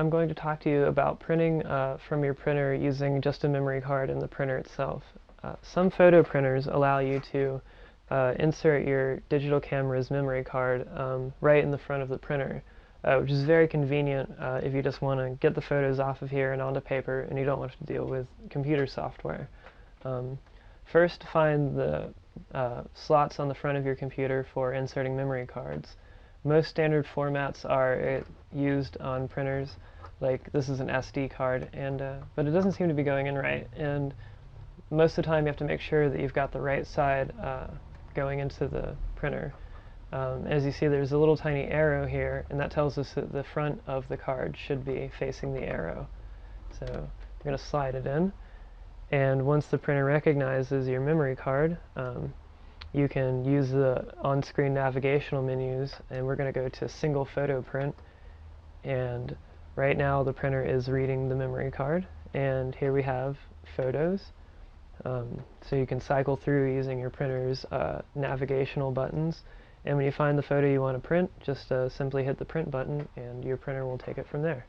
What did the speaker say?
I'm going to talk to you about printing from your printer using just a memory card in the printer itself. Some photo printers allow you to insert your digital camera's memory card right in the front of the printer, which is very convenient if you just want to get the photos off of here and onto paper and you don't want to deal with computer software. First, find the slots on the front of your computer for inserting memory cards. Most standard formats are used on printers, like this is an SD card, but it doesn't seem to be going in right, and most of the time you have to make sure that you've got the right side going into the printer. As you see, there's a little tiny arrow here, and that tells us that the front of the card should be facing the arrow. So we're going to slide it in, and once the printer recognizes your memory card, you can use the on-screen navigational menus, and we're going to go to single photo print, and right now the printer is reading the memory card, and here we have photos. So you can cycle through using your printer's navigational buttons, and when you find the photo you want to print, just simply hit the print button and your printer will take it from there.